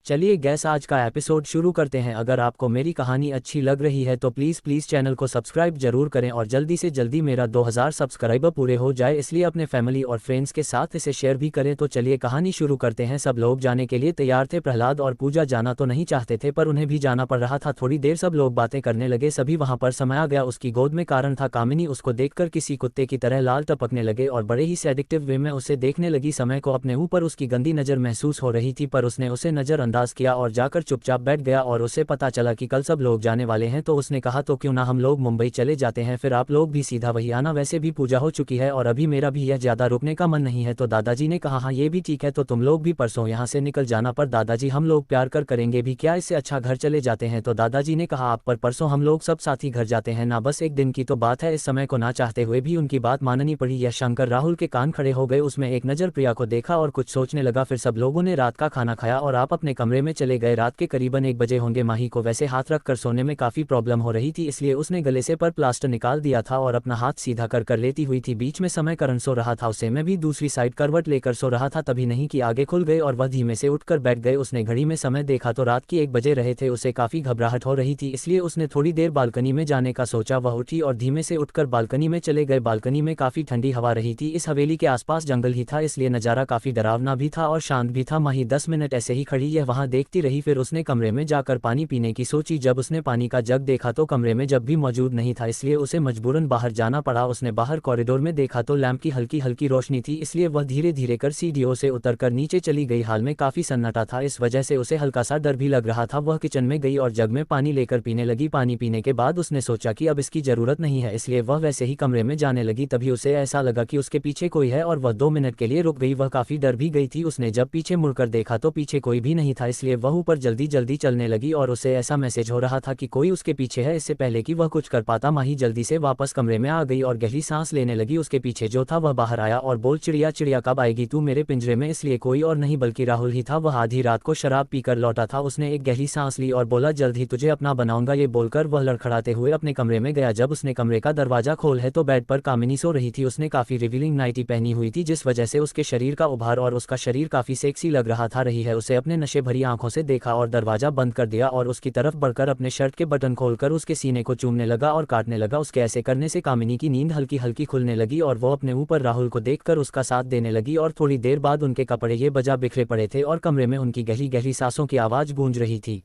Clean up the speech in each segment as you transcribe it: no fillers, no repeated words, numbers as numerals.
चलिए गैस आज का एपिसोड शुरू करते हैं। अगर आपको मेरी कहानी अच्छी लग रही है तो प्लीज़ चैनल को सब्सक्राइब जरूर करें और जल्दी से जल्दी मेरा 2000 सब्सक्राइबर पूरे हो जाए, इसलिए अपने फैमिली और फ्रेंड्स के साथ इसे शेयर भी करें। तो चलिए कहानी शुरू करते हैं। सब लोग जाने के लिए तैयार थे। प्रहलाद और पूजा जाना तो नहीं चाहते थे पर उन्हें भी जाना पड़ रहा था। थोड़ी देर सब लोग बातें करने लगे। सभी वहां पर समय आ गया। उसकी गोद में कारण था। कामिनी उसको देखकर किसी कुत्ते की तरह लाल टपकने लगे और बड़े ही सेडिक्टिव वे में उसे देखने लगी। समय को अपने ऊपर उसकी गंदी नज़र महसूस हो रही थी पर उसने उसे नज़रअंदाज किया और जाकर चुपचाप बैठ गया। और उसे पता चला कि कल सब लोग जाने वाले हैं तो उसने कहा तो क्यों ना हम लोग मुंबई चले जाते हैं, फिर आप लोग भी सीधा वही आना। वैसे भी पूजा हो चुकी है और अभी मेरा भी यह ज़्यादा रुकने का मन नहीं है। तो दादाजी ने कहा हाँ ये भी ठीक है, तो तुम लोग भी परसों यहाँ से निकल जाना। पर दादाजी हम लोग प्यार कर करेंगे भी क्या, इससे अच्छा घर चले जाते हैं। तो दादाजी ने कहा आप पर परसों हम लोग सब साथी घर जाते हैं ना, बस एक दिन की तो बात है। इस समय को ना चाहते हुए भी उनकी बात माननी पड़ी। यह शंकर राहुल के कान खड़े हो गए। उसमें एक नज़र प्रिया को देखा और कुछ सोचने लगा। फिर सब लोगों ने रात का खाना खाया और आप अपने कमरे में चले गए। रात के करीबन 1 बजे होंगे। माही को वैसे हाथ रख कर सोने में काफ़ी प्रॉब्लम हो रही थी, इसलिए उसने गले से पर प्लास्टर निकाल दिया था और अपना हाथ सीधा कर लेती हुई थी। बीच में समय करण सो रहा था, उसे मैं भी दूसरी साइड करवट लेकर सो रहा था। तभी नहीं कि आगे खुल गए और वह धीमे से उठकर बैठ गए। उसने घड़ी में समय देखा तो रात की 1 बजे रहे थे। उसे काफ़ी घबराहट हो रही थी, इसलिए उसने थोड़ी देर बालकनी में जाने का सोचा। वह उठी और धीमे से उठकर बालकनी में चले गए। बालकनी में काफ़ी ठंडी हवा रही थी। इस हवेली के आसपास जंगल ही था, इसलिए नज़ारा काफ़ी डरावना भी था और शांत भी था। माही 10 मिनट ऐसे ही खड़ी यह वहाँ देखती रही। फिर उसने कमरे में जाकर पानी पीने की सोची। जब उसने पानी का जग देखा तो कमरे में जग भी मौजूद नहीं था, इसलिए उसे मजबूरन बाहर जाना पड़ा। उसने बाहर कॉरिडोर में देखा तो लैंप की हल्की हल्की रोशनी थी, इसलिए वह धीरे धीरे कर सीढ़ियों से उतरकर नीचे चली गई। हाल में काफ़ी सन्नाटा था, इस वजह से उसे हल्का सा डर भी लग रहा था। वह किचन में गई और जग में पानी लेकर पीने लगी। पानी पीने के बाद उसने सोचा कि अब इसकी ज़रूरत नहीं है, इसलिए वह वैसे ही कमरे में जाने लगी। तभी उसे ऐसा लगा कि उसके पीछे कोई है और वह 2 मिनट के लिए रुक गई। वह काफ़ी डर भी गई थी। उसने जब पीछे मुड़कर देखा तो पीछे कोई भी नहीं था, इसलिए वह ऊपर जल्दी जल्दी चलने लगी और उसे ऐसा मैसेज हो रहा था कि कोई उसके पीछे है। इससे पहले कि वह कुछ कर पाता माही जल्दी से वापस कमरे में आ गई और गहरी सांस लेने लगी। उसके पीछे जो था वह बाहर आया और बोल चिड़िया चिड़िया कब आएगी तू मेरे पिंजरे में। इसलिए कोई और नहीं बल्कि राहुल ही था। वह आधी रात को शराब पीकर लौटा था। उसने एक गहरी सांस ली और बोला जल्द ही तुझे अपना बनाऊंगा। ये बोलकर वह लड़खड़ाते हुए अपने कमरे में गया। जब उसने कमरे का दरवाजा खोल है तो बेड पर कामिनी सो रही थी। उसने काफ़ी रिवीलिंग नाइटी पहनी हुई थी, जिस वजह से उसके शरीर का उभार और उसका शरीर काफ़ी सेक्सी लग रहा था। रही है उसे अपने नशे भरी आंखों से देखा और दरवाजा बंद कर दिया और उसकी तरफ बढ़कर अपने शर्ट के बटन खोलकर उसके सीने को चूमने लगा और काटने लगा। उसके ऐसे करने से कामिनी की नींद हल्की हल्की खुलने लगी और वो अपने ऊपर राहुल को देखकर उसका साथ देने लगी। और थोड़ी देर बाद उनके कपड़े ये बजा बिखरे पड़े थे और कमरे में उनकी गहरी गहरी सांसों की आवाज़ गूंज रही थी।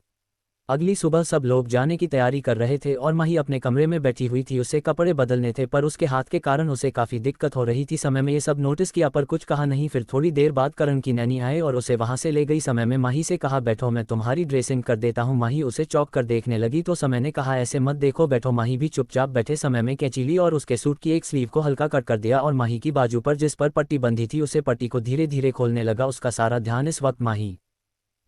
अगली सुबह सब लोग जाने की तैयारी कर रहे थे और माही अपने कमरे में बैठी हुई थी। उसे कपड़े बदलने थे पर उसके हाथ के कारण उसे काफ़ी दिक्कत हो रही थी। समय में ये सब नोटिस किया पर कुछ कहा नहीं। फिर थोड़ी देर बाद करण की नैनी आए और उसे वहां से ले गई। समय में माही से कहा बैठो मैं तुम्हारी ड्रेसिंग कर देता हूँ। माही उसे चौंक कर देखने लगी तो समय ने कहा ऐसे मत देखो बैठो। माही भी चुपचाप बैठे। समय में कैंची ली और उसके सूट की एक स्लीव को हल्का कट कर दिया और माही की बाजू पर जिस पर पट्टी बंधी थी उसे पट्टी को धीरे धीरे खोलने लगा। उसका सारा ध्यान इस वक्त माही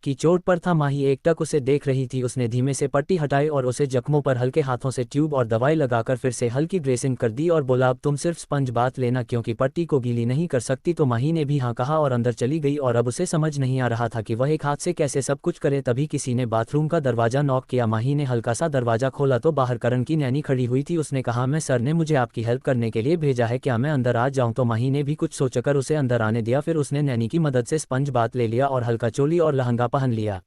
की चोट पर था। माही एकटक उसे देख रही थी। उसने धीमे से पट्टी हटाई और उसे जख्मों पर हल्के हाथों से ट्यूब और दवाई लगाकर फिर से हल्की ड्रेसिंग कर दी और बोला अब तुम सिर्फ स्पंज बात लेना क्योंकि पट्टी को गीली नहीं कर सकती। तो माही ने भी हाँ कहा और अंदर चली गई और अब उसे समझ नहीं आ रहा था कि वह एक हाथ से कैसे सब कुछ करे। तभी किसी ने बाथरूम का दरवाजा नॉक किया। माही ने हल्का सा दरवाजा खोला तो बाहर करण की नैनी खड़ी हुई थी। उसने कहा मैं सर ने मुझे आपकी हेल्प करने के लिए भेजा है, क्या मैं अंदर आ जाऊं। तो माही ने भी कुछ सोचकर उसे अंदर आने दिया। फिर उसने नैनी की मदद से स्पंज बात ले लिया और हल्का चोली और लहंगा पहन लिया।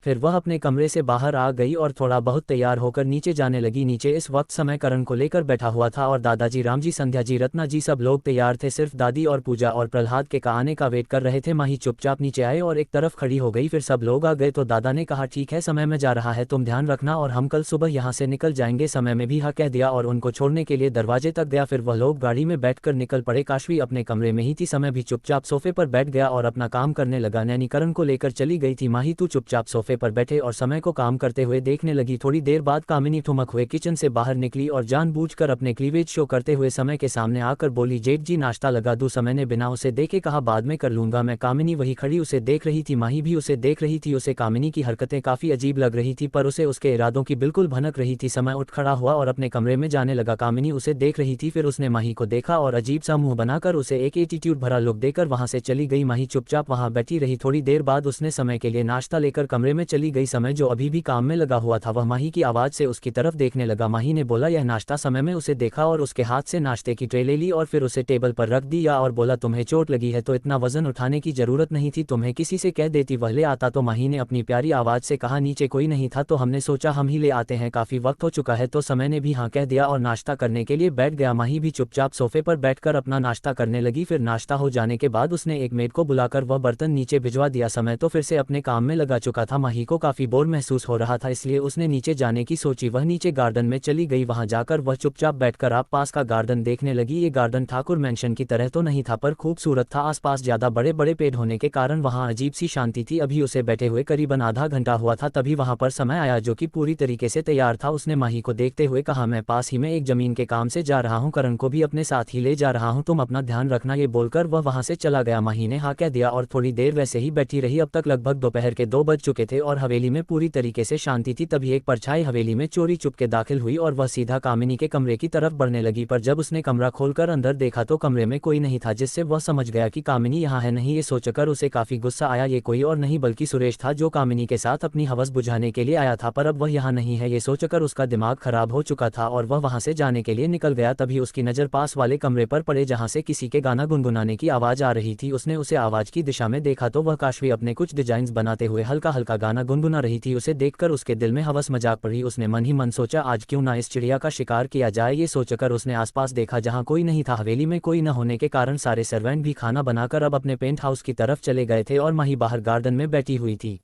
फिर वह अपने कमरे से बाहर आ गई और थोड़ा बहुत तैयार होकर नीचे जाने लगी। नीचे इस वक्त समय करण को लेकर बैठा हुआ था और दादाजी, रामजी, संध्या जी, रत्ना जी सब लोग तैयार थे। सिर्फ दादी और पूजा और प्रहलाद के आने का वेट कर रहे थे। माही चुपचाप नीचे आए और एक तरफ खड़ी हो गई। फिर सब लोग आ गए तो दादा ने कहा ठीक है समय में जा रहा है, तुम ध्यान रखना और हम कल सुबह यहाँ से निकल जाएंगे। समय में भी हाँ कह दिया और उनको छोड़ने के लिए दरवाजे तक गया। फिर वह लोग गाड़ी में बैठकर निकल पड़े। काशवी अपने कमरे में ही थी। समय भी चुपचाप सोफे पर बैठ गया और अपना काम करने लगा। नैनी करण को लेकर चली गई थी। माही तू चुपचाप सोफे पर बैठे और समय को काम करते हुए देखने लगी। थोड़ी देर बाद कामिनी ठुमक हुए किचन से बाहर निकली और जानबूझकर अपने क्लीवेज शो करते हुए समय के सामने आकर बोली जेठ जी नाश्ता लगा दूं। समय ने बिना उसे देखे कहा बाद में कर लूंगा मैं। कामिनी वही खड़ी उसे देख रही थी। माही भी उसे देख रही थी। उसे कामिनी की हरकतें काफी अजीब लग रही थी पर उसे उसके इरादों की बिल्कुल भनक रही थी। समय उठ खड़ा हुआ और अपने कमरे में जाने लगा। कामिनी उसे देख रही थी। फिर उसने माही को देखा और अजीब सा मुंह बनाकर उसे एक एटीट्यूड भरा लुक देकर वहां से चली गई। माही चुपचाप वहां बैठी रही। थोड़ी देर बाद उसने समय के लिए नाश्ता लेकर कमरे में चली गई। समय जो अभी भी काम में लगा हुआ था वह माही की आवाज़ से उसकी तरफ देखने लगा। माही ने बोला यह नाश्ता। समय में उसे देखा और उसके हाथ से नाश्ते की ट्रे ले ली और फिर उसे टेबल पर रख दिया और बोला तुम्हें चोट लगी है तो इतना वजन उठाने की जरूरत नहीं थी, तुम्हें किसी से कह देती वह ले आता। तो माही ने अपनी प्यारी आवाज़ से कहा नीचे कोई नहीं था तो हमने सोचा हम ही ले आते हैं, काफ़ी वक्त हो चुका है। तो समय ने भी हाँ कह दिया और नाश्ता करने के लिए बैठ गया। माही भी चुपचाप सोफे पर बैठकर अपना नाश्ता करने लगी। फिर नाश्ता हो जाने के बाद उसने एक मेड को बुलाकर वह बर्तन नीचे भिजवा दिया। समय तो फिर से अपने काम में लगा चुका था। माही को काफ़ी बोर महसूस हो रहा था इसलिए उसने नीचे जाने की सोची। वह नीचे गार्डन में चली गई। वहां जाकर वह चुपचाप बैठकर आप पास का गार्डन देखने लगी। ये गार्डन ठाकुर मैंशन की तरह तो नहीं था पर खूबसूरत था। आसपास ज़्यादा बड़े बड़े पेड़ होने के कारण वहाँ अजीब सी शांति थी। अभी उसे बैठे हुए करीबन आधा घंटा हुआ था तभी वहाँ पर समय आया जो कि पूरी तरीके से तैयार था। उसने माही को देखते हुए कहा मैं पास ही में एक जमीन के काम से जा रहा हूँ, करण को भी अपने साथ ही ले जा रहा हूँ, तुम अपना ध्यान रखना। ये बोलकर वह वहाँ से चला गया। माही ने हाँ कह दिया और थोड़ी देर वैसे ही बैठी रही। अब तक लगभग दोपहर के 2 बज चुके थे और हवेली में पूरी तरीके से शांति थी। तभी एक परछाई हवेली में चोरी चुपके दाखिल हुई और वह सीधा कामिनी के कमरे की तरफ बढ़ने लगी। पर जब उसने कमरा खोलकर अंदर देखा तो कमरे में कोई नहीं था, जिससे वह समझ गया कि कामिनी यहाँ है नहीं। ये सोचकर उसे काफी गुस्सा आया। ये कोई और नहीं बल्कि सुरेश था जो कामिनी के साथ अपनी हवस बुझाने के लिए आया था, पर अब वह यहाँ नहीं है। ये सोचकर उसका दिमाग खराब हो चुका था और वह वहाँ से जाने के लिए निकल गया। तभी उसकी नज़र पास वाले कमरे पर पड़े जहाँ से किसी के गाना गुनगुनाने की आवाज़ आ रही थी। उसने उसे आवाज़ की दिशा में देखा तो वह काशवी अपने कुछ डिजाइन्स बनाते हुए हल्का हल्का गाना गुनगुना रही थी। उसे देखकर उसके दिल में हवस मजाक पड़ी। उसने मन ही मन सोचा आज क्यों ना इस चिड़िया का शिकार किया जाए। ये सोचकर उसने आसपास देखा जहाँ कोई नहीं था। हवेली में कोई न होने के कारण सारे सर्वेंट भी खाना बनाकर अब अपने पेंट हाउस की तरफ चले गए थे और माही बाहर गार्डन में बैठी हुई थी।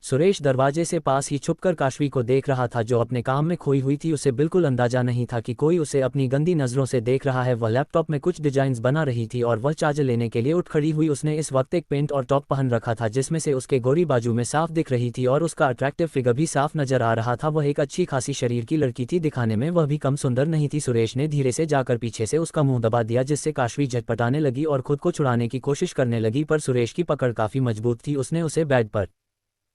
सुरेश दरवाजे से पास ही छुपकर काशवी को देख रहा था जो अपने काम में खोई हुई थी। उसे बिल्कुल अंदाजा नहीं था कि कोई उसे अपनी गंदी नज़रों से देख रहा है। वह लैपटॉप में कुछ डिजाइन्स बना रही थी और वह चार्जर लेने के लिए उठ खड़ी हुई। उसने इस वक्त एक पेंट और टॉप पहन रखा था जिसमें से उसके गोरी बाजू में साफ दिख रही थी और उसका अट्रैक्टिव फिगर भी साफ नजर आ रहा था। वह एक अच्छी खासी शरीर की लड़की थी, दिखाने में वह भी कम सुंदर नहीं थी। सुरेश ने धीरे से जाकर पीछे से उसका मुंह दबा दिया जिससे काशवी झटपटाने लगी और खुद को छुड़ाने की कोशिश करने लगी, पर सुरेश की पकड़ काफी मजबूत थी। उसने उसे बेड पर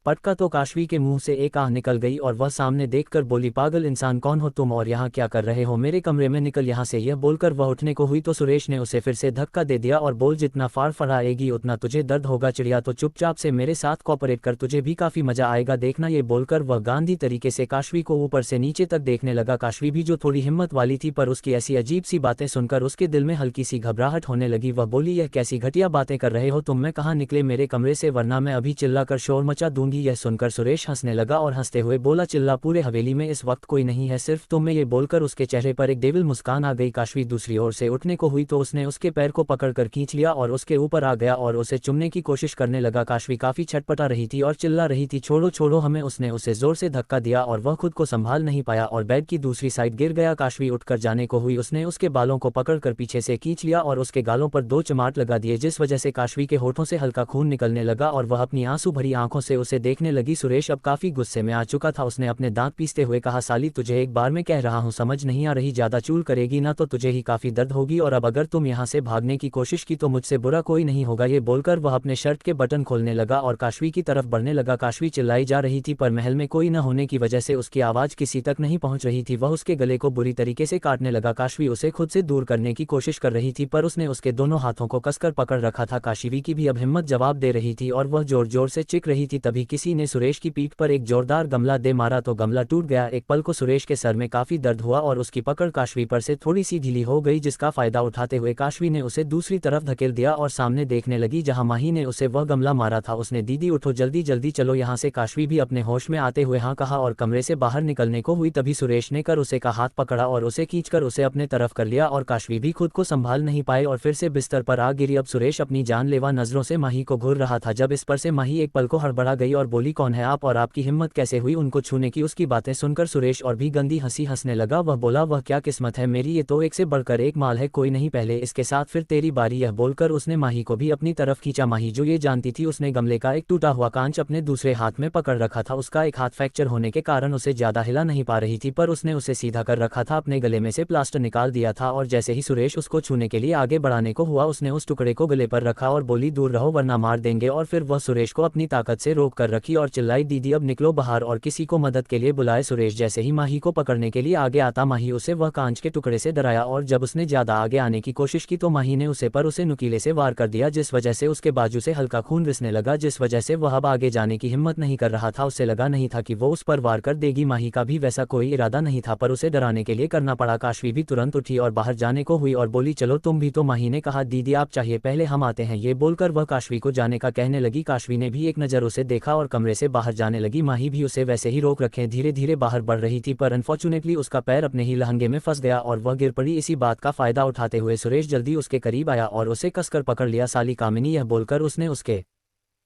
पटका तो काशवी के मुंह से एक आह निकल गई और वह सामने देखकर बोली पागल इंसान कौन हो तुम और यहाँ क्या कर रहे हो, मेरे कमरे में निकल यहाँ से। यह बोलकर वह उठने को हुई तो सुरेश ने उसे फिर से धक्का दे दिया और बोल जितना फड़फड़ाएगी उतना तुझे दर्द होगा चिड़िया, तो चुपचाप से मेरे साथ कॉपरेट कर, तुझे भी काफी मजा आएगा देखना। ये बोलकर वह गांधी तरीके से काशवी को ऊपर से नीचे तक देखने लगा। काशवी भी जो थोड़ी हिम्मत वाली थी पर उसकी ऐसी अजीब सी बातें सुनकर उसके दिल में हल्की सी घबराहट होने लगी। वह बोली यह कैसी घटिया बातें कर रहे हो तुम, मैं कहाँ निकले मेरे कमरे से वरना मैं अभी चिल्लाकर शोर मचा दूंगी। यह सुनकर सुरेश हंसने लगा और हंसते हुए बोला चिल्ला, पूरे हवेली में इस वक्त कोई नहीं है सिर्फ तुम। ये बोलकर उसके चेहरे पर एक डेविल मुस्कान आ गई। काशवी दूसरी ओर से उठने को हुई तो उसने उसके पैर को पकड़कर खींच लिया और उसके ऊपर आ गया और उसे चुमने की कोशिश करने लगा। काशवी काफी छटपटा रही थी और चिल्ला रही थी छोड़ो छोड़ो हमें। उसने उसे जोर से धक्का दिया और वह खुद को संभाल नहीं पाया और बेड की दूसरी साइड गिर गया। काशवी उठकर जाने को हुई, उसने उसके बालों को पकड़कर पीछे से खींच लिया और उसके गालों पर 2 चमाट लगा दिए जिस वजह से काशवी के होठों से हल्का खून निकलने लगा और वह अपनी आंसू भरी आंखों से उसे देखने लगी। सुरेश अब काफी गुस्से में आ चुका था। उसने अपने दांत पीसते हुए कहा साली तुझे एक बार में कह रहा हूँ समझ नहीं आ रही, ज्यादा चूल करेगी ना तो तुझे ही काफी दर्द होगी और अब अगर तुम यहाँ से भागने की कोशिश की तो मुझसे बुरा कोई नहीं होगा। ये बोलकर वह अपने शर्ट के बटन खोलने लगा और काशवी की तरफ बढ़ने लगा। काशवी चिल्लाई जा रही थी पर महल में कोई न होने की वजह से उसकी आवाज किसी तक नहीं पहुंच रही थी। वह उसके गले को बुरी तरीके से काटने लगा। काशवी उसे खुद से दूर करने की कोशिश कर रही थी पर उसने उसके दोनों हाथों को कसकर पकड़ रखा था। काशवी की भी अब हिम्मत जवाब दे रही थी और वह जोर जोर से चिख रही थी। तभी किसी ने सुरेश की पीठ पर एक जोरदार गमला दे मारा तो गमला टूट गया। एक पल को सुरेश के सर में काफी दर्द हुआ और उसकी पकड़ काशवी पर से थोड़ी सी ढीली हो गई, जिसका फायदा उठाते हुए काशवी ने उसे दूसरी तरफ धकेल दिया और सामने देखने लगी जहां माही ने उसे वह गमला मारा था। उसने दीदी उठो जल्दी जल्दी चलो यहाँ से। काशवी भी अपने होश में आते हुए हाँ कहा और कमरे से बाहर निकलने को हुई। तभी सुरेश ने कर उसे का हाथ पकड़ा और उसे खींचकर उसे अपने तरफ कर लिया और काशवी भी खुद को संभाल नहीं पाई और फिर से बिस्तर पर आ गिरी। अब सुरेश अपनी जानलेवा नजरों से माही को घूर रहा था। जब इस पर से माही एक पल को हड़बड़ा गई और बोली कौन है आप और आपकी हिम्मत कैसे हुई उनको छूने की। उसकी बातें सुनकर सुरेश और भी गंदी हंसी हंसने लगा। वह बोला वह क्या किस्मत है मेरी, ये तो एक से बढ़कर एक माल है, कोई नहीं पहले इसके साथ फिर तेरी बारी। यह बोलकर उसने माही को भी अपनी तरफ खींचा। माही जो ये जानती थी उसने गमले का एक टूटा हुआ कांच अपने दूसरे हाथ में पकड़ रखा था। उसका एक हाथ फ्रैक्चर होने के कारण उसे ज्यादा हिला नहीं पा रही थी पर उसने उसे सीधा कर रखा था, अपने गले में से प्लास्टर निकाल दिया था और जैसे ही सुरेश उसको छूने के लिए आगे बढ़ाने को हुआ उसने उस टुकड़े को गले पर रखा और बोली दूर रहो वरना मार देंगे और फिर वह सुरेश को अपनी ताकत से रोककर कर रखी और चिल्लाई, दीदी अब निकलो बाहर और किसी को मदद के लिए बुलाए। सुरेश जैसे ही माही को पकड़ने के लिए आगे आता, माही उसे वह कांच के टुकड़े से डराया और जब उसने ज्यादा आगे आने की कोशिश की तो माही ने उसे नुकीले से वार कर दिया, जिस वजह से उसके बाजू से हल्का खून रिसने लगा, जिस वजह से वह अब आगे जाने की हिम्मत नहीं कर रहा था। उसे लगा नहीं था कि वो उस पर वार कर देगी। माही का भी वैसा कोई इरादा नहीं था, पर उसे डराने के लिए करना पड़ा। काशवी भी तुरंत उठी और बाहर जाने को हुई और बोली, चलो तुम भी। तो माही ने कहा, दीदी आप चाहिए पहले हम आते हैं। ये बोलकर वह काशवी को जाने का कहने लगी। काशवी ने भी एक नज़र उसे देखा और कमरे से बाहर जाने लगी। माही भी उसे वैसे ही रोक रखे धीरे धीरे बाहर बढ़ रही थी, पर अनफॉर्चुनेटली उसका पैर अपने ही लहंगे में फंस गया और वह गिर पड़ी। इसी बात का फायदा उठाते हुए सुरेश जल्दी उसके करीब आया और उसे कसकर पकड़ लिया। साली कामिनी, यह बोलकर उसने उसके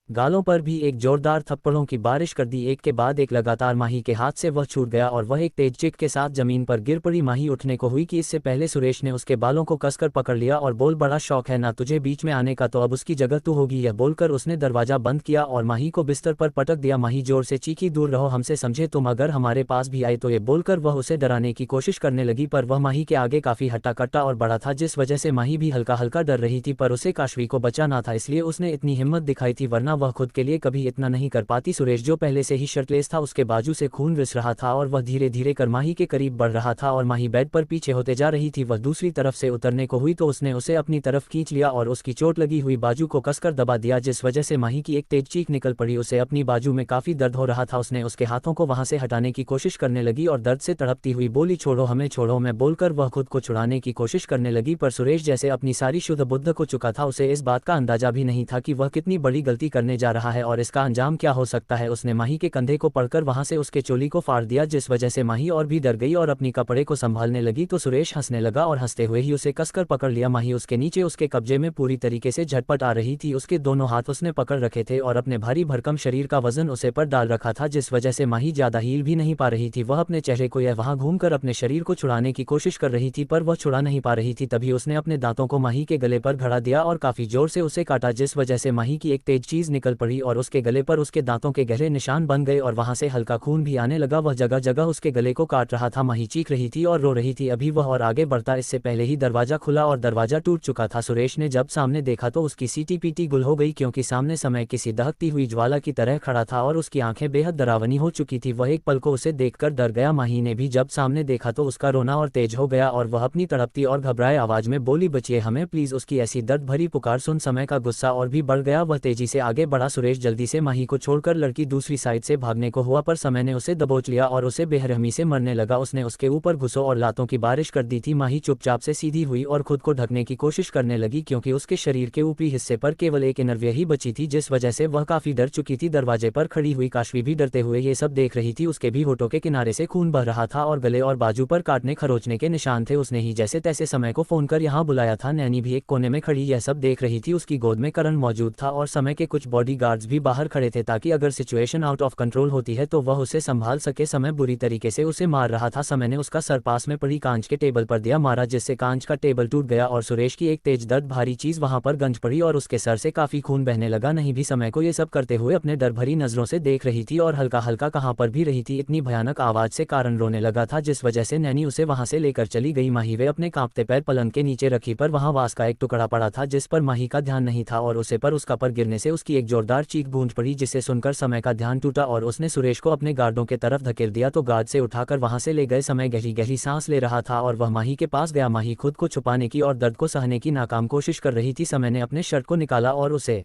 गालों पर भी एक जोरदार थप्पड़ों की बारिश कर दी। एक के बाद एक लगातार माही के हाथ से वह छूट गया और वह एक तेज चिट के साथ जमीन पर गिर पड़ी। माही उठने को हुई कि इससे पहले सुरेश ने उसके बालों को कसकर पकड़ लिया और बोल, बड़ा शौक है ना तुझे बीच में आने का, तो अब उसकी जगह तू होगी। यह बोलकर उसने दरवाजा बंद किया और माही को बिस्तर पर पटक दिया। माही जोर से चीखी, दूर रहो हमसे, समझे तुम, अगर हमारे पास भी आए तो। ये बोलकर वह उसे डराने की कोशिश करने लगी, पर वह माही के आगे काफी हट्टा कट्टा और बड़ा था, जिस वजह से माही भी हल्का हल्का डर रही थी, पर उसे काशवी को बचाना था इसलिए उसने इतनी हिम्मत दिखाई थी, वरना वह खुद के लिए कभी इतना नहीं कर पाती। सुरेश जो पहले से ही शर्टलेस था, उसके बाजू से खून रिस रहा था और वह धीरे धीरे कर माही के करीब बढ़ रहा था और माही बेड पर पीछे होते जा रही थी। वह दूसरी तरफ से उतरने को हुई तो उसने उसे अपनी तरफ खींच लिया और उसकी चोट लगी हुई बाजू को कसकर दबा दिया, जिस वजह से माही की एक तेज चीख निकल पड़ी। उसे अपनी बाजू में काफी दर्द हो रहा था। उसने उसके हाथों को वहां से हटाने की कोशिश करने लगी और दर्द से तड़पती हुई बोली, छोड़ो हमें, छोड़ो मैं, बोलकर वह खुद को छुड़ाने की कोशिश करने लगी, पर सुरेश जैसे अपनी सारी शुद्ध बुद्ध को चुका था। उसे इस बात का अंदाजा भी नहीं था कि वह कितनी बड़ी गलती करने जा रहा है और इसका अंजाम क्या हो सकता है। उसने माही के कंधे को पकड़कर वहां से उसके चोली को फाड़ दिया, जिस वजह से माही और भी डर गई और अपनी कपड़े को संभालने लगी तो सुरेश हंसने लगा और हंसते हुए ही उसे कसकर पकड़ लिया। माही उसके नीचे उसके कब्जे में पूरी तरीके से झटपट आ रही थी। उसके दोनों हाथ उसने पकड़ रखे थे और अपने भारी भरकम शरीर का वजन उसे पर डाल रखा था, जिस वजह से माही ज्यादा हील भी नहीं पा रही थी। वह अपने चेहरे को यह वहां घूमकर अपने शरीर को छुड़ाने की कोशिश कर रही थी, पर वह छुड़ा नहीं पा रही थी। तभी उसने अपने दांतों को माही के गले पर घड़ा दिया और काफी जोर से उसे काटा, जिस वजह से माही की एक तेज चीज निकल पड़ी और उसके गले पर उसके दांतों के गहरे निशान बन गए और वहां से हल्का खून भी आने लगा। वह जगह जगह उसके गले को काट रहा था। माही चीख रही थी और रो रही थी। अभी वह और आगे बढ़ता इससे पहले ही दरवाजा खुला और दरवाजा टूट चुका था। सुरेश ने जब सामने देखा तो उसकी सीटी पीटी गुल हो गई, क्योंकि सामने समय किसी दहकती हुई ज्वाला की तरह खड़ा था और उसकी आंखें बेहद डरावनी हो चुकी थी। वह एक पल को उसे देखकर डर गया। माही ने भी जब सामने देखा तो उसका रोना और तेज हो गया और वह अपनी तड़पती और घबराए आवाज में बोली, बचिए हमें प्लीज। उसकी ऐसी दर्द भरी पुकार सुन समय का गुस्सा और भी बढ़ गया। वह तेजी से आगे बढ़ा। सुरेश जल्दी से माही को छोड़कर लड़की दूसरी साइड से भागने को हुआ, पर समय ने उसे दबोच लिया और उसे बेरहमी से मरने लगा। उसने उसके ऊपर घुसों और लातों की बारिश कर दी थी। माही चुपचाप से सीधी हुई और खुद को ढकने की कोशिश करने लगी, क्योंकि उसके शरीर के ऊपरी हिस्से पर केवल एक इनरविया ही बची थी, जिस वजह से वह काफी डर चुकी थी। दरवाजे पर खड़ी हुई काशवी भी डरते हुए ये सब देख रही थी। उसके भी होठों के किनारे से खून बह रहा था और गले और बाजू पर काटने खरोचने के निशान थे। उसने ही जैसे तैसे समय को फोन कर यहाँ बुलाया था। नैनी भी एक कोने में खड़ी यह सब देख रही थी। उसकी गोद में करण मौजूद था और समय के कुछ बॉडीगार्ड्स भी बाहर खड़े थे, ताकि अगर सिचुएशन आउट ऑफ कंट्रोल होती है तो वह उसे संभाल सके। समय बुरी तरीके से उसे मार रहा था। समय ने उसका सर पास में पड़ी कांच के टेबल पर दिया मारा, जिससे कांच का टेबल टूट गया और सुरेश की एक तेज दर्द भारी चीज वहां पर गंज पड़ी और उसके सर से काफी खून बहने लगा। नहीं भी समय को ये सब करते हुए अपने डर भरी नजरों से देख रही थी और हल्का हल्का कहां पर भी रही थी। इतनी भयानक आवाज से कारण रोने लगा था, जिस वजह से नैनी उसे वहां से लेकर चली गई। माही वे अपने कांपते पैर पलंग के नीचे रखी, पर वहां वास का एक टुकड़ा पड़ा था जिस पर माही का ध्यान नहीं था और उसे पर उसका पर गिरने से उसकी एक जोरदार चीख गूंज पड़ी, जिसे सुनकर समय का ध्यान टूटा और उसने सुरेश को अपने गार्डों के तरफ धकेल दिया। तो गार्ड से उठाकर वहां से ले गए। समय गहरी गहरी सांस ले रहा था और वह माही के पास गया। माही खुद को छुपाने की और दर्द को सहने की नाकाम कोशिश कर रही थी। समय ने अपने शर्ट को निकाला और उसे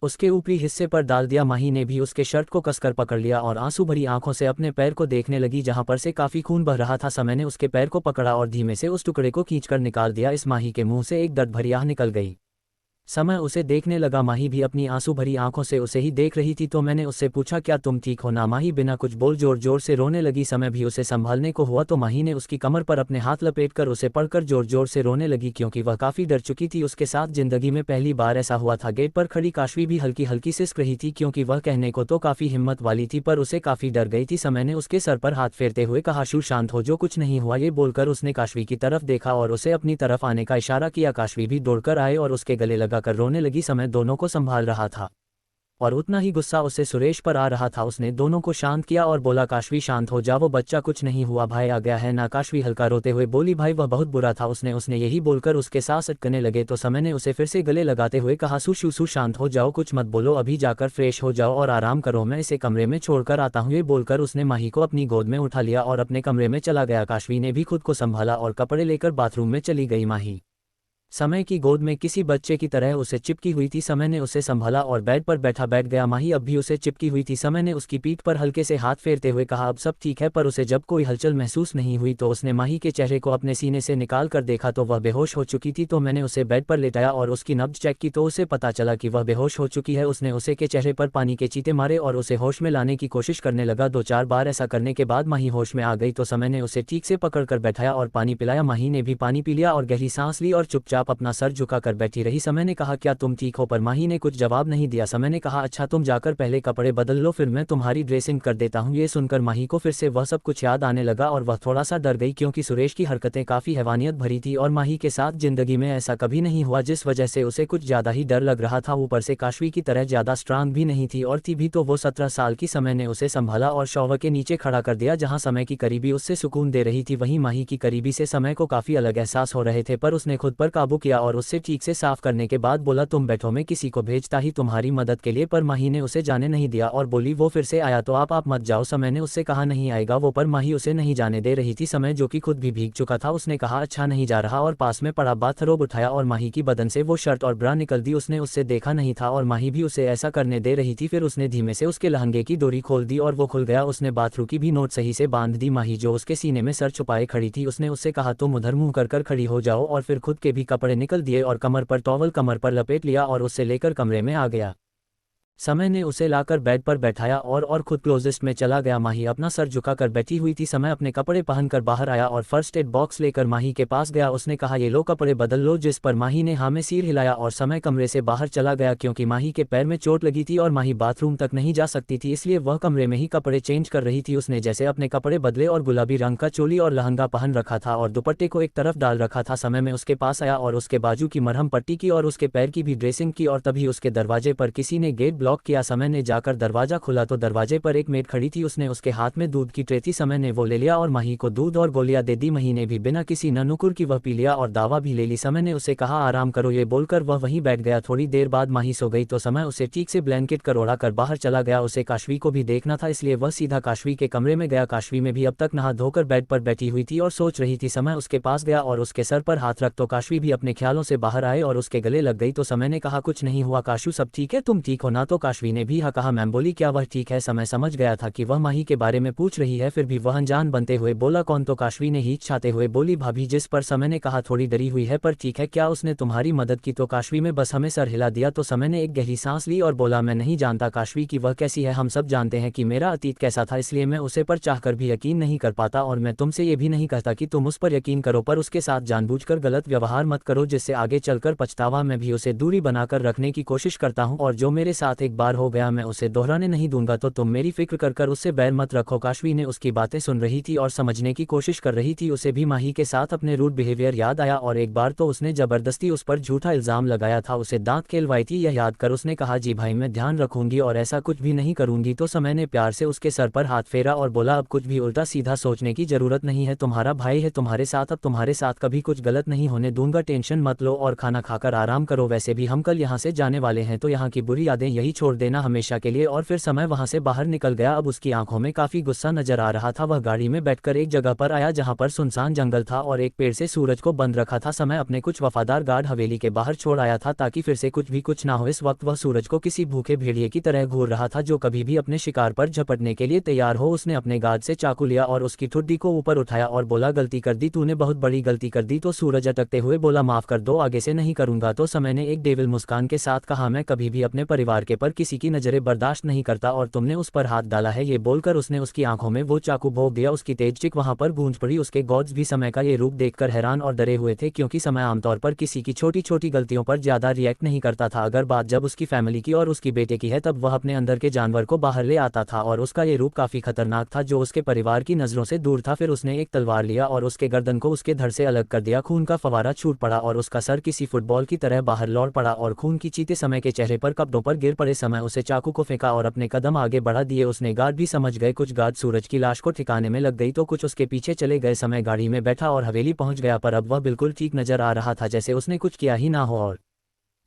उसके ऊपरी हिस्से पर डाल दिया। माही ने भी उसके शर्ट को कसकर पकड़ लिया और आंसू भरी आंखों से अपने पैर को देखने लगी, जहां पर से काफी खून बह रहा था। समय ने उसके पैर को पकड़ा और धीमे से उस टुकड़े को खींचकर निकाल दिया। इस माही के मुंह से एक दर्द भरी आह निकल गई। समय उसे देखने लगा। माही भी अपनी आंसू भरी आंखों से उसे ही देख रही थी। तो मैंने उससे पूछा, क्या तुम ठीक हो ना? माही बिना कुछ बोल जोर जोर से रोने लगी। समय भी उसे संभालने को हुआ तो माही ने उसकी कमर पर अपने हाथ लपेटकर उसे पकड़कर जोर जोर से रोने लगी, क्योंकि वह काफी डर चुकी थी। उसके साथ जिंदगी में पहली बार ऐसा हुआ था। गेट पर खड़ी काशवी भी हल्की हल्की सिसक रही थी, क्योंकि वह कहने को तो काफी हिम्मत वाली थी, पर उसे काफी डर गई थी। समय ने उसके सर पर हाथ फेरते हुए कहा, शू शांत हो, जो कुछ नहीं हुआ। ये बोलकर उसने काशवी की तरफ देखा और उसे अपनी तरफ आने का इशारा किया। काशवी भी दौड़कर आए और उसके गले लगाकर रोने लगी। समय दोनों को संभाल रहा था। और उतना ही गुस्सा उससे सुरेश पर आ रहा था। उसने दोनों को शांत किया और बोला काशवी शांत हो जा, वो बच्चा कुछ नहीं हुआ भाई, आ गया है ना। काशवी हल्का रोते हुए बोली भाई वह बहुत बुरा था। उसने यही बोलकर उसके सांस अटकने लगे तो समय ने उसे फिर से गले लगाते हुए कहा सुशु शांत हो जाओ, कुछ मत बोलो, अभी जाकर फ्रेश हो जाओ और आराम करो, मैं इसे कमरे में छोड़कर आता हूँ। ये बोलकर उसने माही को अपनी गोद में उठा लिया और अपने कमरे में चला गया। काशवी ने भी खुद को संभाला और कपड़े लेकर बाथरूम में चली गई। माही समय की गोद में किसी बच्चे की तरह उसे चिपकी हुई थी। समय ने उसे संभाला और बेड पर बैठ गया। माही अब भी उसे चिपकी हुई थी। समय ने उसकी पीठ पर हल्के से हाथ फेरते हुए कहा अब सब ठीक है, पर उसे जब कोई हलचल महसूस नहीं हुई तो उसने माही के चेहरे को अपने सीने से निकाल कर देखा तो वह बेहोश हो चुकी थी। तो मैंने उसे बेड पर लेटाया और उसकी नब्ज चेक की तो उसे पता चला कि वह बेहोश हो चुकी है। उसने उसे के चेहरे पर पानी के चीते मारे और उसे होश में लाने की कोशिश करने लगा। 2-4 बार ऐसा करने के बाद माही होश में आ गई तो समय ने उसे ठीक से पकड़कर बैठाया और पानी पिलाया। माही ने भी पानी पी लिया और गहरी सांस ली और चुपचाप अपना सर झुका कर बैठी रही। समय ने कहा क्या तुम ठीक हो, पर माही ने कुछ जवाब नहीं दिया। समय ने कहा अच्छा तुम जाकर पहले कपड़े बदल लो, फिर मैं तुम्हारी ड्रेसिंग कर देता हूँ। ये सुनकर माही को फिर से वह सब कुछ याद आने लगा और वह थोड़ा सा डर गई क्योंकि सुरेश की हरकतें काफी हैवानियत भरी थी और माही के साथ जिंदगी में ऐसा कभी नहीं हुआ, जिस वजह से उसे कुछ ज्यादा ही डर लग रहा था। ऊपर से काशवी की तरह ज्यादा स्ट्रांग भी नहीं थी और थी भी तो वो 17 साल की। समय ने उसे संभाला और शॉवर के नीचे खड़ा कर दिया जहां समय की करीबी उससे सुकून दे रही थी, वहीं माही की करीबी से समय को काफी अलग एहसास हो रहे थे। पर उसने खुद पर काबू किया और उससे ठीक से साफ करने के बाद बोला तुम बैठो, मैं किसी को भेजता ही तुम्हारी मदद के लिए। पर माही ने उसे जाने नहीं दिया और बोली वो फिर से आया तो आप मत जाओ। समय ने उससे कहा नहीं आएगा वो, पर माही उसे नहीं जाने दे रही थी। समय जो कि खुद भी भीग चुका था उसने कहा अच्छा नहीं जा रहा और पास में पड़ा बाथरोब उठाया और माही की बदन से वो शर्ट और ब्रा निकल दी। उसने उससे देखा नहीं था और माही भी उसे ऐसा करने दे रही थी। फिर उसने धीमे से उसके लहंगे की डोरी खोल दी और वो खुल गया। उसने बाथरू की भी नोट सही से बांध दी। माही जो उसके सीने में सर छुपाए खड़ी थी उसने उससे कहा तुम उधर मुंह कर खड़ी हो जाओ और फिर खुद के भी कपड़े निकल दिए और कमर पर टॉवल कमर पर लपेट लिया और उससे लेकर कमरे में आ गया। समय ने उसे लाकर बेड पर बैठाया और खुद क्लोजेस्ट में चला गया। माही अपना सर झुकाकर बैठी हुई थी। समय अपने कपड़े पहनकर बाहर आया और फर्स्ट एड बॉक्स लेकर माही के पास गया। उसने कहा ये लो कपड़े बदल लो, जिस पर माही ने हाँ में सिर हिलाया और समय कमरे से बाहर चला गया क्योंकि माही के पैर में चोट लगी थी और माही बाथरूम तक नहीं जा सकती थी, इसलिए वह कमरे में ही कपड़े चेंज कर रही थी। उसने जैसे अपने कपड़े बदले और गुलाबी रंग का चोली और लहंगा पहन रखा था और दुपट्टे को एक तरफ डाल रखा था। समय में उसके पास आया और उसके बाजू की मरहम पट्टी की और उसके पैर की भी ड्रेसिंग की और तभी उसके दरवाजे पर किसी ने गेट ब्लॉक किया। समय ने जाकर दरवाजा खुला तो दरवाजे पर एक मेड खड़ी थी। उसने उसके हाथ में दूध की ट्रे थी। समय ने वो ले लिया और माही को दूध और गोलियां दे दी। माही ने भी बिना किसी नुकुर की वह पी लिया और दावा भी ले ली। समय ने उसे कहा आराम करो, ये बोलकर वह वहीं बैठ गया। थोड़ी देर बाद माही सो गई तो समय उसे ठीक से ब्लैंकेट कर ओढ़ा कर बाहर चला गया। उसे काशवी को भी देखना था इसलिए वह सीधा काशवी के कमरे में गया। काशवी में भी अब तक नहा धोकर बेड पर बैठी हुई थी और सोच रही थी। समय उसके पास गया और उसके सर पर हाथ रख तो काशवी भी अपने ख्यालों से बाहर आए और उसके गले लग गई। तो समय ने कहा कुछ नहीं हुआ काशू, सब ठीक है, तुम ठीक हो ना। तो काशवी ने भी हाँ कहा। मैम बोली क्या वह ठीक है? समय समझ गया था कि वह माही के बारे में पूछ रही है, फिर भी वह अनजान बनते हुए बोला कौन? तो काशवी ने हिच छाते हुए बोली भाभी, जिस पर समय ने कहा थोड़ी डरी हुई है पर ठीक है, क्या उसने तुम्हारी मदद की? तो काशवी में बस हमें सर हिला दिया। तो समय ने एक गहरी सांस ली और बोला मैं नहीं जानता काशवी की वह कैसी है, हम सब जानते हैं कि मेरा अतीत कैसा था, इसलिए मैं उसे पर चाहकर भी यकीन नहीं कर पाता और मैं तुमसे ये भी नहीं कहता कि तुम उस पर यकीन करो, पर उसके साथ जानबूझकर गलत व्यवहार मत करो जिससे आगे चलकर पछतावा। मैं भी उसे दूरी बनाकर रखने की कोशिश करता हूँ और जो मेरे साथ एक बार हो गया मैं उसे दोहराने नहीं दूंगा, तो तुम मेरी फिक्र कर उससे बैर मत रखो। काशवी ने उसकी बातें सुन रही थी और समझने की कोशिश कर रही थी। उसे भी माही के साथ अपने रूड बिहेवियर याद आया और एक बार तो उसने जबरदस्ती उस पर झूठा इल्जाम लगाया था, उसे दांत खेलवाई थी। यह याद कर उसने कहा जी भाई मैं ध्यान रखूंगी और ऐसा कुछ भी नहीं करूंगी। तो समय ने प्यार से उसके सर पर हाथ फेरा और बोला अब कुछ भी उल्टा सीधा सोचने की जरूरत नहीं है, तुम्हारा भाई है तुम्हारे साथ, अब तुम्हारे साथ कभी कुछ गलत नहीं होने दूंगा, टेंशन मत लो और खाना खाकर आराम करो। वैसे भी हम कल यहाँ से जाने वाले हैं तो यहाँ की बुरी यादें यही छोड़ देना हमेशा के लिए। और फिर समय वहाँ से बाहर निकल गया। अब उसकी आंखों में काफी गुस्सा नजर आ रहा था। वह गाड़ी में बैठकर एक जगह पर आया जहां पर सुनसान जंगल था और एक पेड़ से सूरज को बंद रखा था। समय अपने कुछ वफादार गार्ड हवेली के बाहर छोड़ आया था ताकि फिर से कुछ ना हो। इस वक्त वह सूरज को किसी भूखे भेड़िए की तरह घूर रहा था जो कभी भी अपने शिकार पर झपटने के लिए तैयार हो। उसने अपने गार्ड से चाकू लिया और उसकी ठुड्डी को ऊपर उठाया और बोला गलती कर दी तूने, बहुत बड़ी गलती कर दी। तो सूरज अटकते हुए बोला माफ कर दो, आगे से नहीं करूंगा। तो समय ने एक डेविल मुस्कान के साथ कहा मैं कभी भी अपने परिवार के पर किसी की नजरें बर्दाश्त नहीं करता और तुमने उस पर हाथ डाला है। ये बोलकर उसने उसकी आंखों में वो चाकू भोंक दिया। उसकी तेज चिक वहां पर गूंज पड़ी। उसके गॉड्स भी समय का ये रूप देखकर हैरान और डरे हुए थे क्योंकि समय आमतौर पर किसी की छोटी छोटी गलतियों पर ज्यादा रिएक्ट नहीं करता था। अगर बात जब उसकी फैमिली की और उसकी बेटे की है तब वह अपने अंदर के जानवर को बाहर ले आता था और उसका ये रूप काफी खतरनाक था जो उसके परिवार की नजरों से दूर था। फिर उसने एक तलवार लिया और उसके गर्दन को उसके धड़ से अलग कर दिया। खून का फवारा छूट पड़ा और उसका सर किसी फुटबॉल की तरह बाहर लौट पड़ा और खून की चीते समय के चेहरे पर कपड़ों पर गिर पड़े। और इस समय उसे चाकू को फेंका और अपने कदम आगे बढ़ा दिए उसने। गार्ड भी समझ गए। कुछ गार्ड सूरज की लाश को ठिकाने में लग गई तो कुछ उसके पीछे चले गए। समय गाड़ी में बैठा और हवेली पहुंच गया, पर अब वह बिल्कुल ठीक नजर आ रहा था, जैसे उसने कुछ किया ही ना हो। और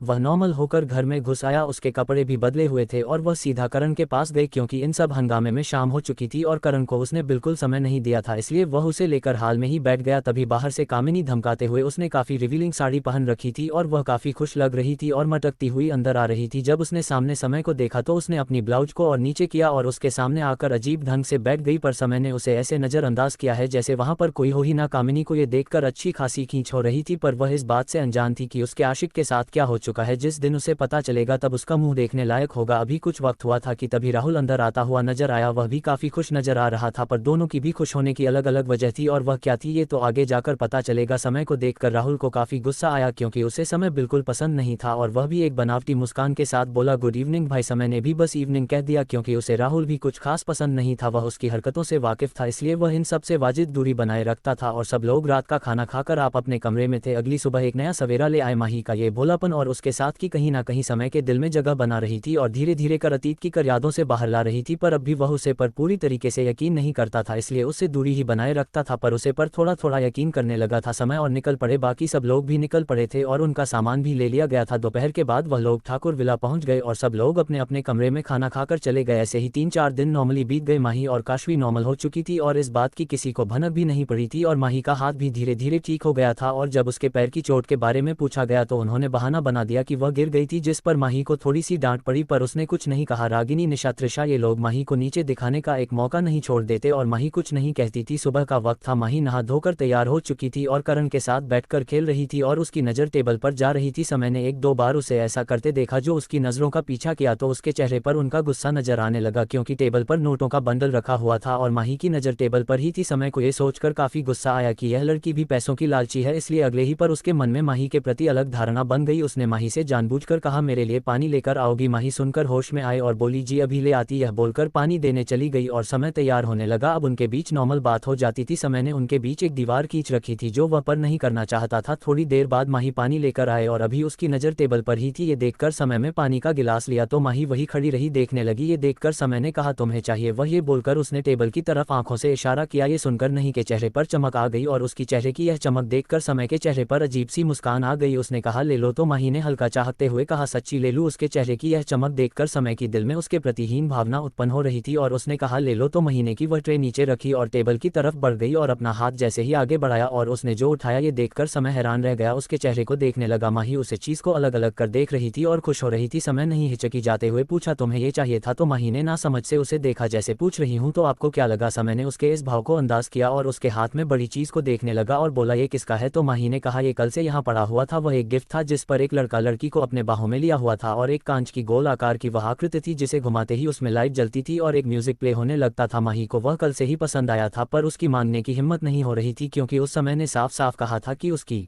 वह नॉर्मल होकर घर में घुस आया। उसके कपड़े भी बदले हुए थे और वह सीधा करण के पास गई, क्योंकि इन सब हंगामे में शाम हो चुकी थी और करण को उसने बिल्कुल समय नहीं दिया था, इसलिए वह उसे लेकर हाल में ही बैठ गया। तभी बाहर से कामिनी धमकाते हुए, उसने काफी रिवीलिंग साड़ी पहन रखी थी और वह काफी खुश लग रही थी और मटकती हुई अंदर आ रही थी। जब उसने सामने समय को देखा तो उसने अपनी ब्लाउज को और नीचे किया और उसके सामने आकर अजीब ढंग से बैठ गई, पर समय ने उसे ऐसे नजरअंदाज किया है जैसे वहां पर कोई हो ही ना। कामिनी को ये देखकर अच्छी खासी खींच हो रही थी, पर वह इस बात से अनजान थी कि उसके आशिक के साथ क्या हो चुका है। जिस दिन उसे पता चलेगा तब उसका मुंह देखने लायक होगा। अभी कुछ वक्त हुआ था कि तभी राहुल अंदर आता हुआ नजर आया। वह भी काफी खुश नजर आ रहा था, पर दोनों की भी खुश होने की अलग अलग वजह थी, और वह क्या थी ये तो आगे जाकर पता चलेगा। समय को देखकर राहुल को काफी गुस्सा आया, क्योंकि उसे समय बिल्कुल पसंद नहीं था, और वह भी एक बनावटी मुस्कान के साथ बोला, गुड इवनिंग भाई। समय ने भी बस इवनिंग कह दिया, क्योंकि उसे राहुल भी कुछ खास पसंद नहीं था। वह उसकी हरकतों से वाकिफ था, इसलिए वह इन सब से वाजिब दूरी बनाए रखता था। और सब लोग रात का खाना खाकर आप अपने कमरे में थे। अगली सुबह एक नया सवेरा ले आए। माही का ये भोलापन और उसके साथ की कहीं ना कहीं समय के दिल में जगह बना रही थी और धीरे धीरे कर अतीत की कर यादों से बाहर ला रही थी, पर अब भी वह उसे पर पूरी तरीके से यकीन नहीं करता था, इसलिए उससे दूरी ही बनाए रखता था, पर उसे पर थोड़ा थोड़ा यकीन करने लगा था। समय और निकल पड़े। बाकी सब लोग भी निकल पड़े थे और उनका सामान भी ले लिया गया था। दोपहर के बाद वह लोग ठाकुर विला पहुंच गए और सब लोग अपने अपने कमरे में खाना खाकर चले गए। ऐसे ही 3-4 दिन नॉर्मली बीत गए। माही और काशवी नॉर्मल हो चुकी थी और इस बात की किसी को भनक भी नहीं पड़ी थी, और माही का हाथ भी धीरे धीरे ठीक हो गया था। और जब उसके पैर की चोट के बारे में पूछा गया तो उन्होंने बहाना बना दिया कि वह गिर गई थी, जिस पर माही को थोड़ी सी डांट पड़ी, पर उसने कुछ नहीं कहा। रागिनी, निशा, त्रिशा ये लोग माही को नीचे दिखाने का एक मौका नहीं छोड़ देते और माही कुछ नहीं कहती थी। सुबह का वक्त था। माही नहा धोकर तैयार हो चुकी थी और करण के साथ बैठकर खेल रही थी और उसकी नज़र टेबल पर जा रही थी। समय ने 1-2 बार उसे ऐसा करते देखा जो उसकी नज़रों का पीछा किया तो उसके चेहरे पर उनका गुस्सा नजर आने लगा, क्योंकि टेबल पर नोटों का बंडल रखा हुआ था और माही की नज़र टेबल पर ही थी। समय को ये सोचकर काफ़ी गुस्सा आया कि यह लड़की भी पैसों की लालची है, इसलिए अगले ही पर उसके मन में माही के प्रति अलग धारणा बन गई। उसने माही से जानबूझकर कहा, मेरे लिए पानी लेकर आओगी? माही सुनकर होश में आए और बोली, जी अभी ले आती। यह बोलकर पानी देने चली गई और समय तैयार होने लगा। अब उनके बीच नॉर्मल बात हो जाती थी। समय ने उनके बीच एक दीवार खींच रखी थी जो वह पर नहीं करना चाहता था। थोड़ी देर बाद माही पानी लेकर आए और अभी उसकी नज़र टेबल पर ही थी। ये देखकर समय में पानी का गिलास लिया तो माही वही खड़ी रही देखने लगी। ये देखकर समय ने कहा, तुम्हें चाहिए? वह ये बोलकर उसने टेबल की तरफ आंखों से इशारा किया। ये सुनकर नहीं के चेहरे पर चमक आ गई और उसकी चेहरे की यह चमक देखकर समय के चेहरे पर अजीब सी मुस्कान आ गई। उसने कहा, ले लो। तो माही ने हल्का चाहते हुए कहा, सच्ची ले लूं? उसके चेहरे की यह चमक देखकर समय की दिल में उसके प्रतिहीन भावना उत्पन्न हो रही थी और उसने कहा, ले लो। तो महीने की वह ट्रे नीचे रखी और टेबल की तरफ बढ़ गई और अपना हाथ जैसे ही आगे बढ़ाया और उसने जो उठाया ये देखकर समय हैरान रह गया। उसके चेहरे को देखने लगा। माही उसे चीज को अलग अलग कर देख रही थी और खुश हो रही थी। समय नहीं हिचकी जाते हुए पूछा, तुम्हें ये चाहिए था? तो माही ने ना समझ से उसे देखा, जैसे पूछ रही हूँ तो आपको क्या लगा? समय ने उसके इस भाव को अंदाज किया और उसके हाथ में बड़ी चीज को देखने लगा और बोला, ये किसका है? तो माही ने कहा, ये कल से यहाँ पड़ा हुआ था। वह एक गिफ्ट था जिस पर एक लड़का लड़की को अपने बाहों में लिया हुआ था और एक कांच की गोल आकार की वह आकृति थी जिसे घुमाते ही उसमें लाइट जलती थी और एक म्यूजिक प्ले होने लगता था। माही को वह कल से ही पसंद आया था, पर उसकी मानने की हिम्मत नहीं हो रही थी, क्योंकि उस समय ने साफ साफ कहा था कि उसकी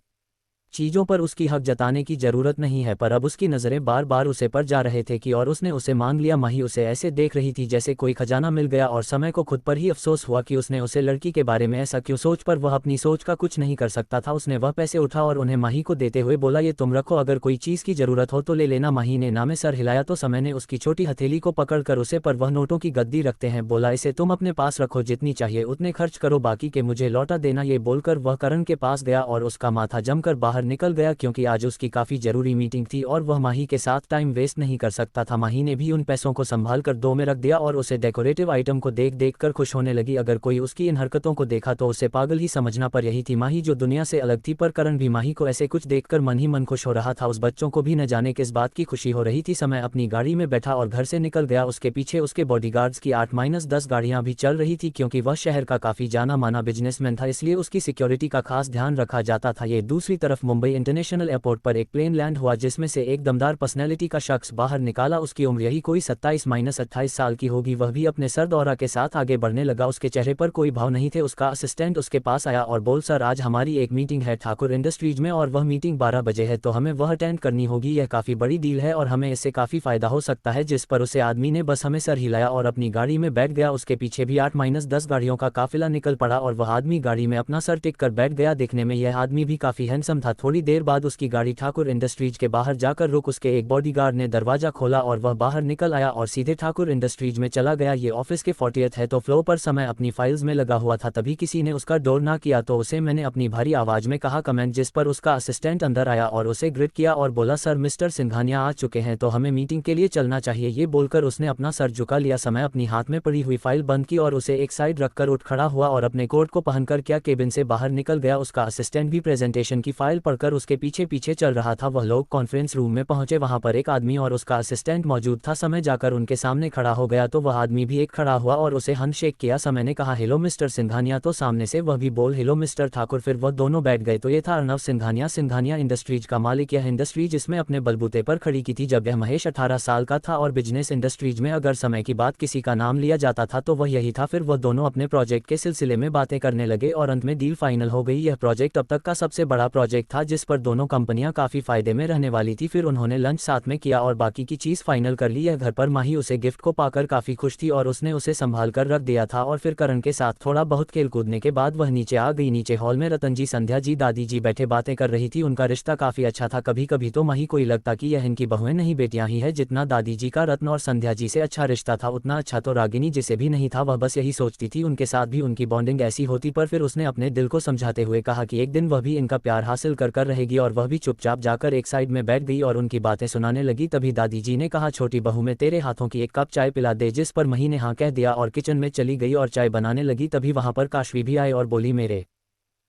चीज़ों पर उसकी हक जताने की जरूरत नहीं है, पर अब उसकी नज़रें बार बार उसे पर जा रहे थे कि और उसने उसे मांग लिया। माही उसे ऐसे देख रही थी जैसे कोई खजाना मिल गया और समय को खुद पर ही अफसोस हुआ कि उसने उसे लड़की के बारे में ऐसा क्यों सोच, पर वह अपनी सोच का कुछ नहीं कर सकता था। उसने वह पैसे उठा और उन्हें माही को देते हुए बोला, ये तुम रखो, अगर कोई चीज़ की ज़रूरत हो तो ले लेना। माही ने ना में सर हिलाया तो समय ने उसकी छोटी हथेली को पकड़कर उसे पर वह नोटों की गद्दी रखते हैं बोला, इसे तुम अपने पास रखो, जितनी चाहिए उतने खर्च करो, बाकी के मुझे लौटा देना। ये बोलकर वह करण के पास गया और उसका माथा जमकर बाहर निकल गया, क्योंकि आज उसकी काफी जरूरी मीटिंग थी और वह माही के साथ टाइम वेस्ट नहीं कर सकता था। माही ने भी उन पैसों को संभाल कर 2 में रख दिया और उसे डेकोरेटिव आइटम को देख देख कर खुश होने लगी। अगर कोई उसकी इन हरकतों को देखा तो उसे पागल ही समझना, पर यही थी माही जो दुनिया से अलग थी। पर करण भी माही को ऐसे कुछ देखकर मन ही मन खुश हो रहा था। उस बच्चों को भी न जाने किस बात की खुशी हो रही थी। समय अपनी गाड़ी में बैठा और घर से निकल गया। उसके पीछे उसके बॉडीगार्ड्स की 8-10 गाड़ियां भी चल रही थी, क्योंकि वह शहर का काफी जाना माना बिजनेसमैन था, इसलिए उसकी सिक्योरिटी का खास ध्यान रखा जाता था। ये दूसरी तरफ मुंबई इंटरनेशनल एयरपोर्ट पर एक प्लेन लैंड हुआ जिसमें से एक दमदार पर्सनैलिटी का शख्स बाहर निकाला। उसकी उम्र यही कोई 27-28 साल की होगी। वह भी अपने सर दौरा के साथ आगे बढ़ने लगा। उसके चेहरे पर कोई भाव नहीं थे। उसका असिस्टेंट उसके पास आया और बोल, सर आज हमारी एक मीटिंग है ठाकुर इंडस्ट्रीज में और वह मीटिंग 12 बजे है, तो हमें वह अटेंड करनी होगी। यह काफ़ी बड़ी डील है और हमें इससे काफ़ी फ़ायदा हो सकता है। जिस पर उसे आदमी ने बस हमें सर हिलाया और अपनी गाड़ी में बैठ गया। उसके पीछे भी 8-10 गाड़ियों का काफिला निकल पड़ा और वह आदमी गाड़ी में अपना सर टिक कर बैठ गया। देखने में यह आदमी भी काफ़ी हैंडसम था, थोड़ी देर बाद उसकी गाड़ी ठाकुर इंडस्ट्रीज के बाहर जाकर रुक। उसके एक बॉडीगार्ड ने दरवाजा खोला और वह बाहर निकल आया और सीधे ठाकुर इंडस्ट्रीज में चला गया। ये ऑफिस के 40th है तो फ्लोर पर समय अपनी फाइल्स में लगा हुआ था, तभी किसी ने उसका डोर ना किया तो उसे मैंने अपनी भारी आवाज में कहा कमेंट, जिस पर उसका असिस्टेंट अंदर आया और उसे ग्रिट किया और बोला सर मिस्टर सिंघानिया आ चुके हैं तो हमें मीटिंग के लिए चलना चाहिए। ये बोलकर उसने अपना सर झुका लिया। समय अपनी हाथ में पड़ी हुई फाइल बंद की और उसे एक साइड रखकर उठ खड़ा हुआ और अपने कोट को पहनकर क्या केबिन से बाहर निकल गया। उसका असिस्टेंट भी प्रेजेंटेशन की फाइल पढ़कर उसके पीछे पीछे चल रहा था। वह लोग कॉन्फ्रेंस रूम में पहुंचे, वहां पर एक आदमी और उसका असिस्टेंट मौजूद था। समय जाकर उनके सामने खड़ा हो गया तो वह आदमी भी एक खड़ा हुआ और उसे हैंडशेक किया। समय ने कहा हेलो मिस्टर सिंघानिया तो सामने से वह भी बोल हेलो मिस्टर ठाकुर। फिर वह दोनों बैठ गए। तो ये था अर्नव सिंघानिया। सिंघानिया इंडस्ट्रीज का मालिक। यह इंडस्ट्रीज इसमें अपने बलबूते पर खड़ी की थी जब यह महेश 18 साल का था और बिजनेस इंडस्ट्रीज में अगर समय की बात किसी का नाम लिया जाता था तो वह यही था। फिर वह दोनों अपने प्रोजेक्ट के सिलसिले में बातें करने लगे और अंत में डील फाइनल हो गई। यह प्रोजेक्ट अब तक का सबसे बड़ा प्रोजेक्ट था जिस पर दोनों कंपनियां काफी फायदे में रहने वाली थी। फिर उन्होंने लंच साथ में किया और बाकी की चीज फाइनल कर ली। यह घर पर माही उसे गिफ्ट को पाकर काफी खुश थी और उसने उसे संभाल कर रख दिया था। और फिर करण के साथ थोड़ा बहुत खेल कूदने के बाद वह नीचे आ गई। नीचे हॉल में रतन जी, संध्या जी, दादी जी बैठे बातें कर रही थी। उनका रिश्ता काफी अच्छा था। कभी कभी तो माही को ही लगता कि यह इनकी बहुएं नहीं बेटियां ही है। जितना दादी जी का रत्न और संध्या जी से अच्छा रिश्ता था उतना अच्छा तो रागिनी जिसे भी नहीं था। वह बस यही सोचती थी उनके साथ भी उनकी बॉन्डिंग ऐसी होती। पर फिर उसने अपने दिल को समझाते हुए कहा कि एक दिन वह भी इनका प्यार हासिल कर रहेगी और वह भी चुपचाप जाकर एक साइड में बैठ गई और उनकी बातें सुनाने लगी। तभी दादी जी ने कहा छोटी बहू में तेरे हाथों की एक कप चाय पिला दे, जिस पर मही ने हाँ कह दिया और किचन में चली गई और चाय बनाने लगी। तभी वहां पर काशवी भी आए और बोली मेरे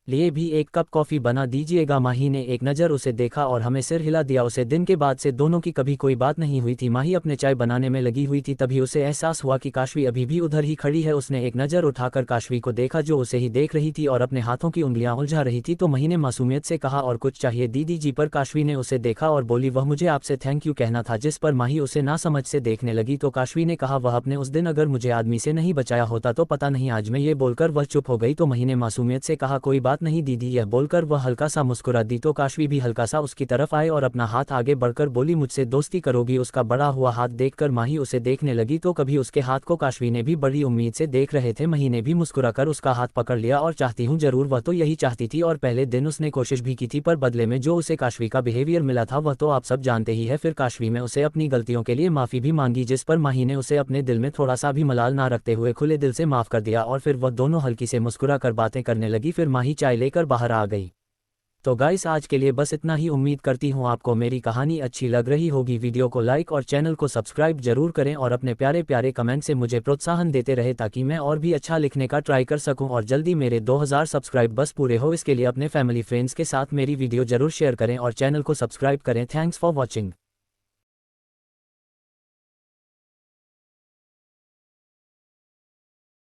लिए भी एक कप कॉफी बना दीजिएगा। माही ने एक नज़र उसे देखा और हमें सिर हिला दिया। उसे दिन के बाद से दोनों की कभी कोई बात नहीं हुई थी। माही अपने चाय बनाने में लगी हुई थी। तभी उसे एहसास हुआ कि काशवी अभी भी उधर ही खड़ी है। उसने एक नज़र उठाकर काशवी को देखा जो उसे ही देख रही थी और अपने हाथों की उंगलियां उलझा रही थी। तो मही ने मासूमियत से कहा और कुछ चाहिए दीदी जी? पर काशवी ने उसे देखा और बोली वह मुझे आपसे थैंक यू कहना था। जिस पर माही उसे ना समझ से देखने लगी। तो काशवी ने कहा वह अपने उस दिन अगर मुझे आदमी से नहीं बचाया होता तो पता नहीं आज मैं। ये बोलकर वह चुप हो गई। तो मही ने मासूमियत से कहा कोई बात नहीं दीदी। यह बोलकर वह हल्का सा मुस्कुरा दी। तो काशवी भी हल्का सा उसकी तरफ आए और अपना हाथ आगे बढ़कर बोली मुझसे दोस्ती करोगी? उसका बड़ा हुआ हाथ देखकर माही उसे देखने लगी। तो कभी उसके हाथ को काशवी ने भी बड़ी उम्मीद से देख रहे थे। मही ने भी मुस्कुराकर उसका हाथ पकड़ लिया और चाहती हूँ जरूर, वह तो यही चाहती थी और पहले दिन उसने कोशिश भी की थी। पर बदले में जो उसे काशवी का बिहेवियर मिला था वह तो आप सब जानते ही है। फिर काशवी में उसे अपनी गलतियों के लिए माफी भी मांगी, जिस पर माही ने उसे अपने दिल में थोड़ा सा भी मलाल ना रखते हुए खुले दिल से माफ कर दिया। और फिर वह दोनों हल्की से मुस्कुरा कर बातें करने लगी। फिर माही चाय लेकर बाहर आ गई। तो गाइस आज के लिए बस इतना ही। उम्मीद करती हूँ आपको मेरी कहानी अच्छी लग रही होगी। वीडियो को लाइक और चैनल को सब्सक्राइब जरूर करें और अपने प्यारे प्यारे कमेंट से मुझे प्रोत्साहन देते रहे ताकि मैं और भी अच्छा लिखने का ट्राई कर सकूं और जल्दी मेरे 2000 सब्सक्राइब बस पूरे हो। इसके लिए अपने फैमिली फ्रेंड्स के साथ मेरी वीडियो जरूर शेयर करें और चैनल को सब्सक्राइब करें। Thanks for watching.